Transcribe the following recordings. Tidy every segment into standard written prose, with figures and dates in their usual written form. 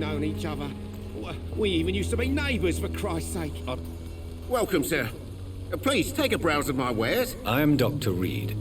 known each other. We even used to be neighbours, for Christ's sake. Welcome, sir. Please, take a browse of my wares. I am Dr. Reed.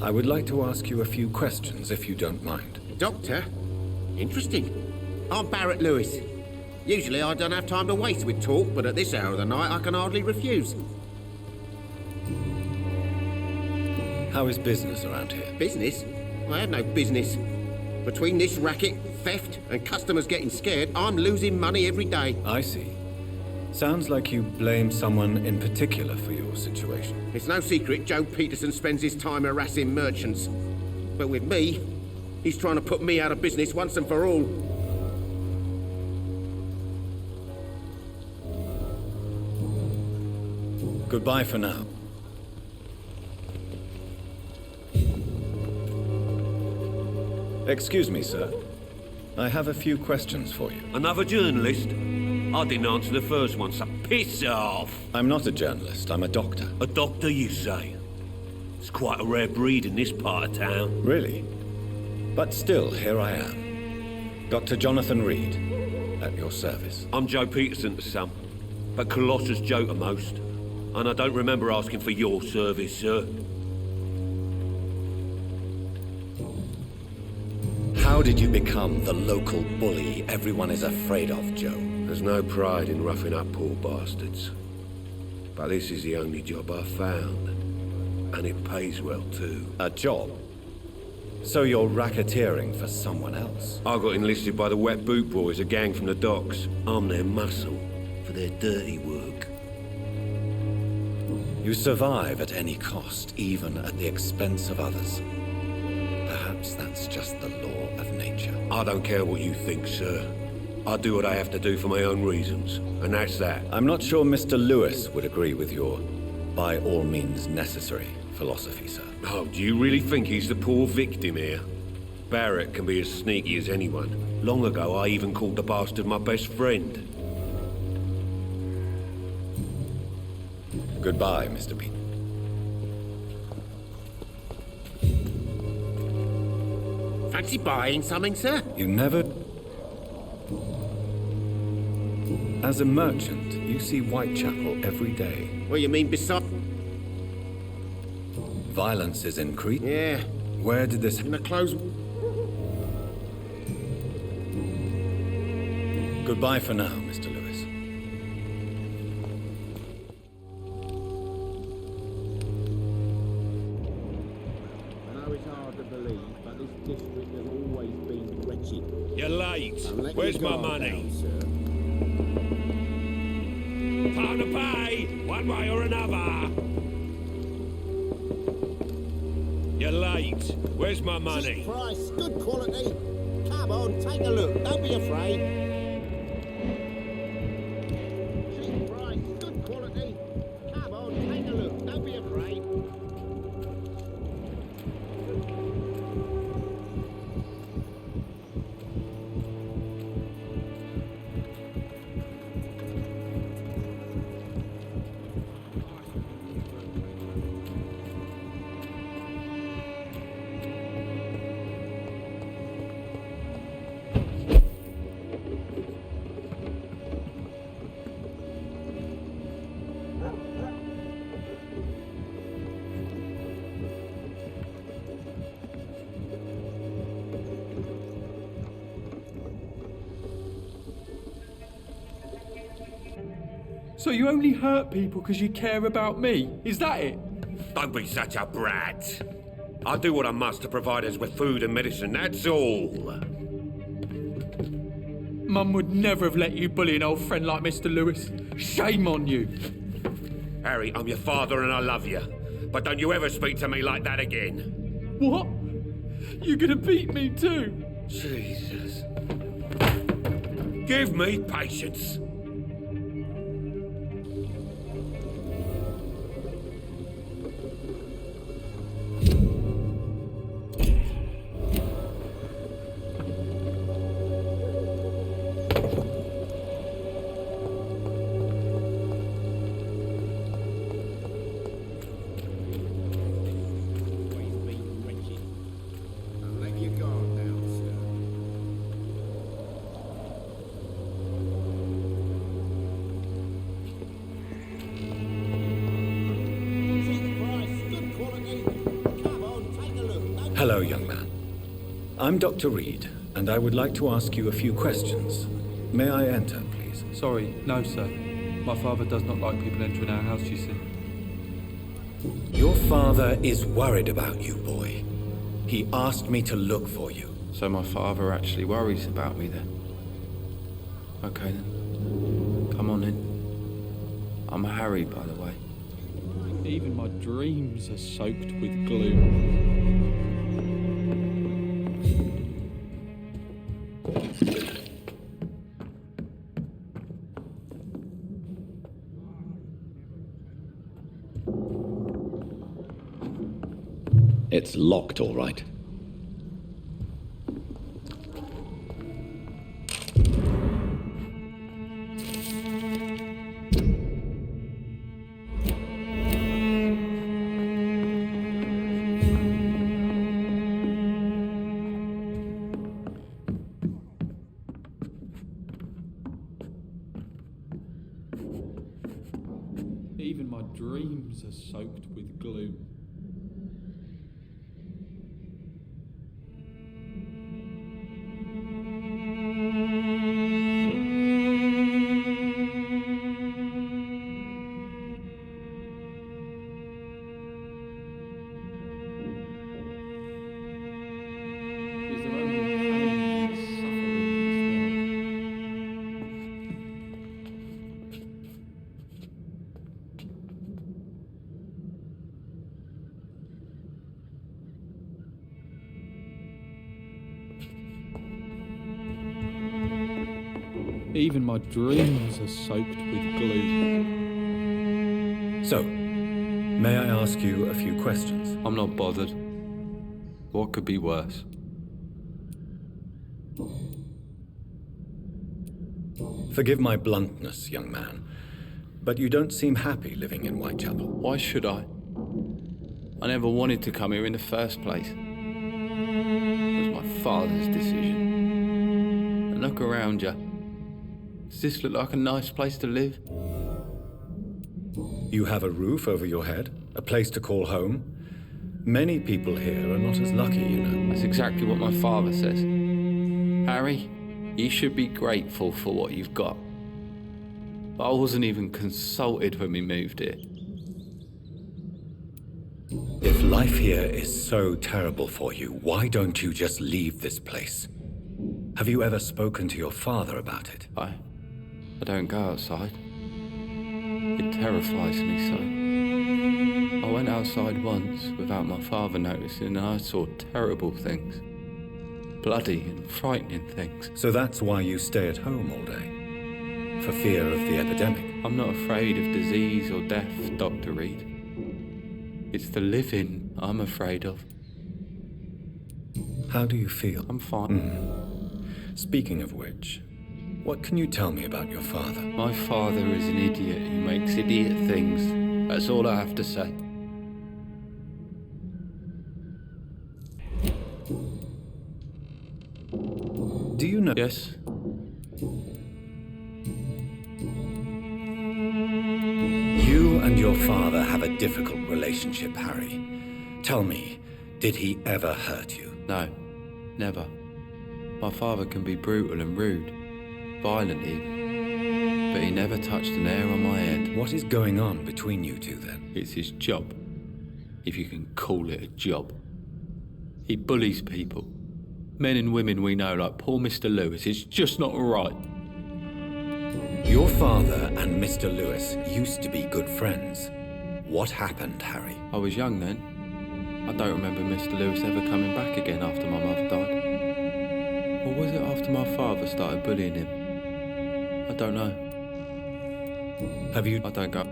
I would like to ask you a few questions, if you don't mind. Doctor? Interesting. I'm Barrett Lewis. Usually I don't have time to waste with talk, but at this hour of the night I can hardly refuse. How is business around here? Business? I have no business. Between this racket, theft, and customers getting scared, I'm losing money every day. I see. Sounds like you blame someone in particular for your situation. It's no secret Joe Peterson spends his time harassing merchants. But with me, he's trying to put me out of business once and for all. Goodbye for now. Excuse me, sir. I have a few questions for you. Another journalist? I didn't answer the first one, so piss off! I'm not a journalist, I'm a doctor. A doctor, you say? It's quite a rare breed in this part of town. Really? But still, here I am. Dr. Jonathan Reed, at your service. I'm Joe Peterson to some, but Colossus Joe to most. And I don't remember asking for your service, sir. How did you become the local bully everyone is afraid of, Joe? There's no pride in roughing up poor bastards. But this is the only job I've found. And it pays well, too. A job? So you're racketeering for someone else? I got enlisted by the Wet Boot Boys, a gang from the docks. I'm their muscle for their dirty work. You survive at any cost, even at the expense of others. Perhaps that's just the law of nature. I don't care what you think, sir. I do what I have to do for my own reasons, and that's that. I'm not sure Mr. Lewis would agree with your by all means necessary philosophy, sir. Oh, do you really think he's the poor victim here? Barrett can be as sneaky as anyone. Long ago, I even called the bastard my best friend. Goodbye, Mr. Pete. Fancy buying something, sir? You never... As a merchant, you see Whitechapel every day. What you mean beside? Violence is increasing. Yeah. Where did this... In the clothes... Goodbye for now, Mr. Lewis. I know it's hard to believe, but this district has always been wretched. You're late. Where's my money? Time to pay, one way or another. You're late. Where's my money? Cheap price, good quality. Come on, take a look. Don't be afraid. Cheap price, good quality. Come on, take a look. Don't be afraid. So you only hurt people because you care about me? Is that it? Don't be such a brat. I do what I must to provide us with food and medicine, that's all. Mum would never have let you bully an old friend like Mr. Lewis. Shame on you. Harry, I'm your father and I love you. But don't you ever speak to me like that again. What? You're gonna beat me too? Jesus. Give me patience. Hello, young man. I'm Dr. Reed, and I would like to ask you a few questions. May I enter, please? Sorry, no, sir. My father does not like people entering our house, you see. Your father is worried about you, boy. He asked me to look for you. So my father actually worries about me then? Okay then. Come on in. I'm Harry, by the way. Even my dreams are soaked with gloom. It's locked, all right. Even my dreams are soaked with gloom. Is there only pain and Even my dreams are soaked with gloom. So, may I ask you a few questions? I'm not bothered. What could be worse? Forgive my bluntness, young man, but you don't seem happy living in Whitechapel. Why should I? I never wanted to come here in the first place. It was my father's decision. And look around you. Does this look like a nice place to live? You have a roof over your head, a place to call home. Many people here are not as lucky, you know. That's exactly what my father says. Harry, you should be grateful for what you've got. But I wasn't even consulted when we moved here. If life here is so terrible for you, why don't you just leave this place? Have you ever spoken to your father about it? I don't go outside. It terrifies me so. I went outside once without my father noticing and I saw terrible things. Bloody and frightening things. So that's why you stay at home all day? For fear of the epidemic? I'm not afraid of disease or death, Dr. Reed. It's the living I'm afraid of. How do you feel? I'm fine. Speaking of which, what can you tell me about your father? My father is an idiot who makes idiot things. That's all I have to say. Do you know? Yes? You and your father have a difficult relationship, Harry. Tell me, did he ever hurt you? No, never. My father can be brutal and rude, violent even, but he never touched an hair on my head. What is going on between you two then? It's his job, if you can call it a job. He bullies people. Men and women we know, like poor Mr. Lewis. It's just not right. Your father and Mr. Lewis used to be good friends. What happened, Harry? I was young then. I don't remember Mr. Lewis ever coming back again after my mother died. Or was it after my father started bullying him? I don't know. Have you... I don't go.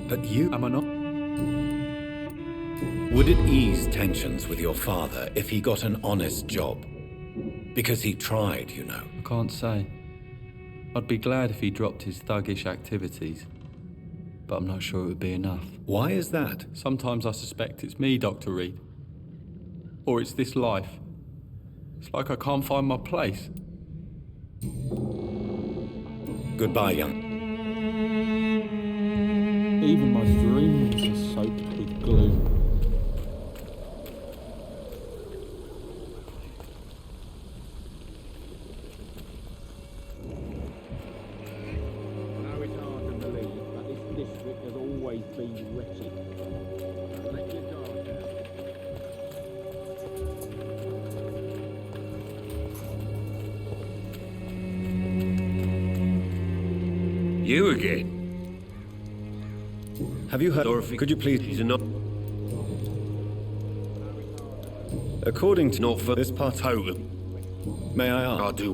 But you... Am I not? Would it ease tensions with your father if he got an honest job? Because he tried, you know. I can't say. I'd be glad if he dropped his thuggish activities, but I'm not sure it would be enough. Why is that? Sometimes I suspect it's me, Dr. Reed. Or it's this life. It's like I can't find my place. Goodbye, young. Even my dreams are soaked with gloom. You again? Have you heard? Dorothy, Could you please? She's a not. According to Not for this part, totem. may I I ask, do.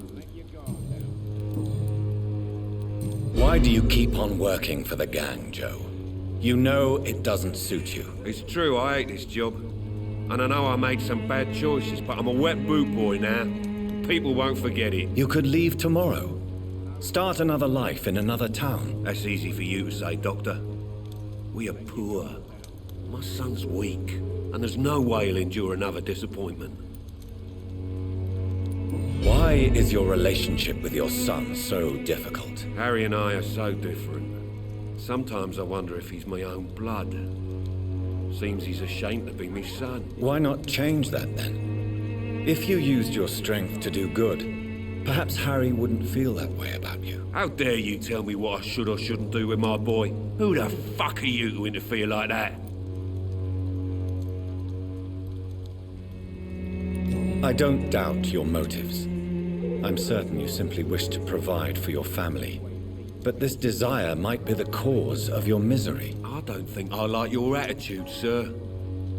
why do you keep on working for the gang, Joe? You know it doesn't suit you. It's true, I hate this job. And I know I made some bad choices, but I'm a wet boot boy now. People won't forget it. You could leave tomorrow. Start another life in another town. That's easy for you to say, Doctor. We are poor. My son's weak, and there's no way he'll endure another disappointment. Why is your relationship with your son so difficult? Harry and I are so different. Sometimes I wonder if he's my own blood. Seems he's ashamed to be my son. Why not change that then? If you used your strength to do good, perhaps Harry wouldn't feel that way about you. How dare you tell me what I should or shouldn't do with my boy? Who the fuck are you to interfere like that? I don't doubt your motives. I'm certain you simply wish to provide for your family. But this desire might be the cause of your misery. I don't think I like your attitude, sir.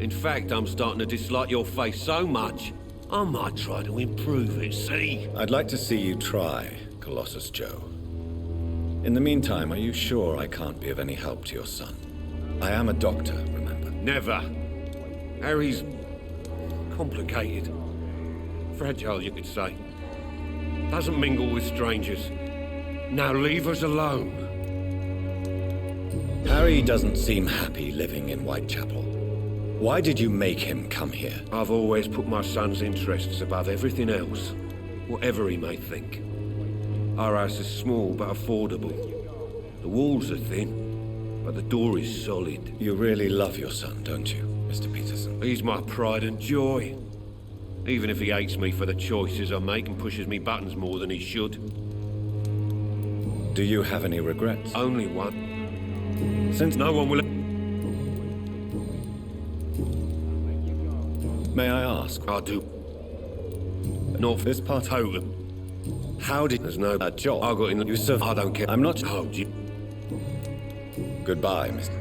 In fact, I'm starting to dislike your face so much, I might try to improve it, see? I'd like to see you try, Colossus Joe. In the meantime, are you sure I can't be of any help to your son? I am a doctor, remember? Never. Harry's complicated. Fragile, you could say. Doesn't mingle with strangers. Now leave us alone. Harry doesn't seem happy living in Whitechapel. Why did you make him come here? I've always put my son's interests above everything else, whatever he may think. Our house is small but affordable. The walls are thin, but the door is solid. You really love your son, don't you, Mr. Peterson? He's my pride and joy. Even if he hates me for the choices I make and pushes me buttons more than he should. Do you have any regrets? Only one. Since No one will... May I ask? I do. Not This part. totem. How did There's no... job? I got in the... You serve. I don't care. I'm not. Oh, you... Goodbye, Mr.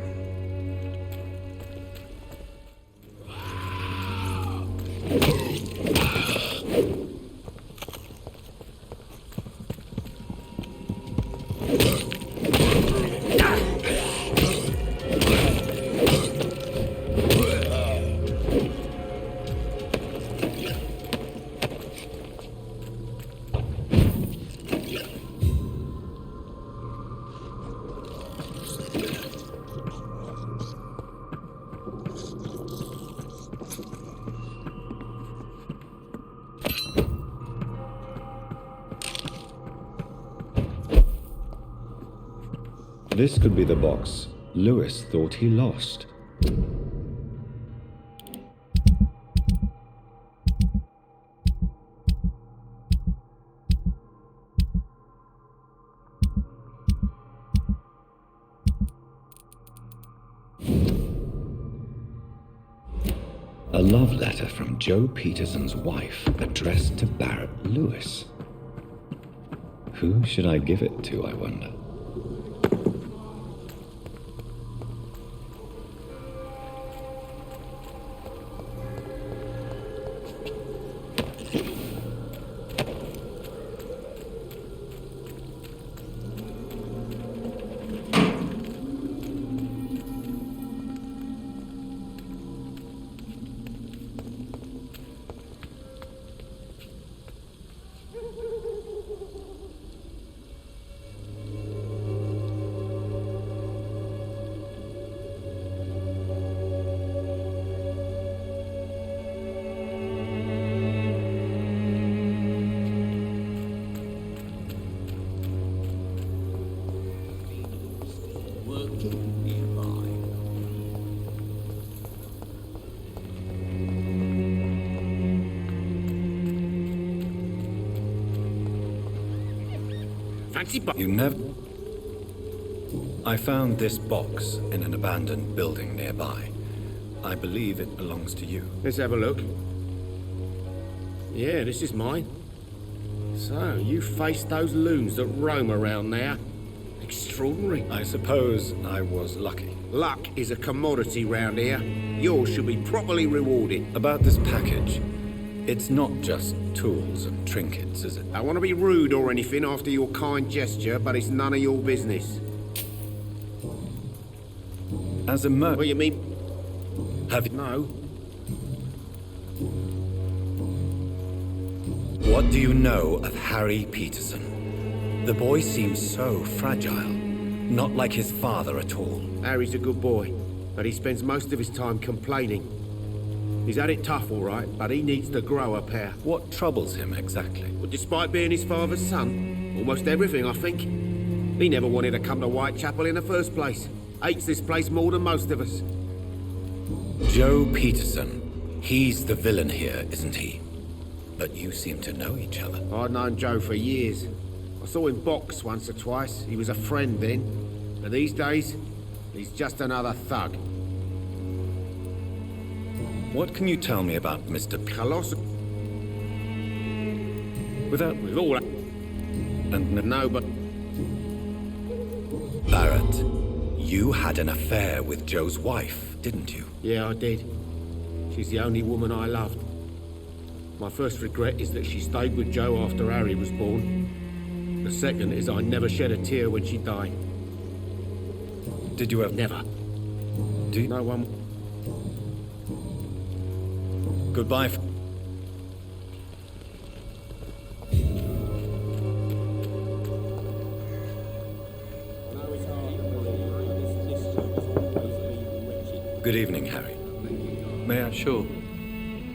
This could be the box Lewis thought he lost. A love letter from Joe Peterson's wife addressed to Barrett Lewis. Who should I give it to, I wonder? Fancy You never... I found this box in an abandoned building nearby. I believe it belongs to you. Let's have a look. Yeah, this is mine. So, you faced those loons that roam around there. Extraordinary. I suppose I was lucky. Luck is a commodity round here. Yours should be properly rewarded. About this package, it's not just tools and trinkets, is it? I want to be rude or anything after your kind gesture, but it's none of your business. As a What you mean? have you... No. What do you know of Harry Peterson? The boy seems so fragile, not like his father at all. Harry's a good boy, but he spends most of his time complaining. He's had it tough, all right, but he needs to grow a pair. What troubles him exactly? But despite being his father's son, almost everything, I think. He never wanted to come to Whitechapel in the first place. Hates this place more than most of us. Joe Peterson. He's the villain here, isn't he? But you seem to know each other. I'd known Joe for years. I saw him box once or twice. He was a friend then. But these days, he's just another thug. What can you tell me about Mr. Colossal. Without... With all that. And No, but Barrett, you had an affair with Joe's wife, didn't you? yeah, I did. She's the only woman I loved. My first regret is that she stayed with Joe after Harry was born. The second is I never shed a tear when she died. Did you ever... Never. Do you... No one... Goodbye. Good evening, Harry. May I... Sure.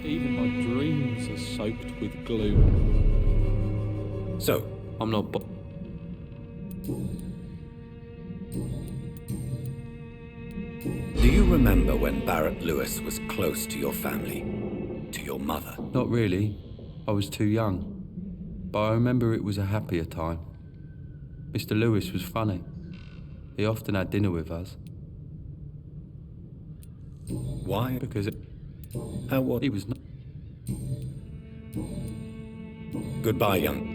Even my dreams are soaked with glue. So, I'm not do you remember when Barrett Lewis was close to your family? To your mother? Not really. I was too young. But I remember it was a happier time. Mr. Lewis was funny. He often had dinner with us. Why? Because How what? he was not... Goodbye, young...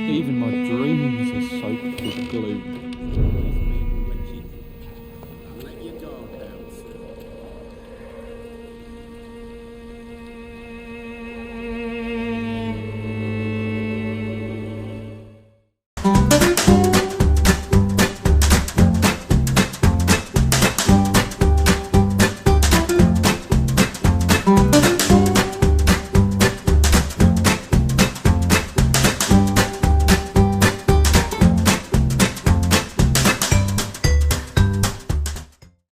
Even my dreams are soaked with glue.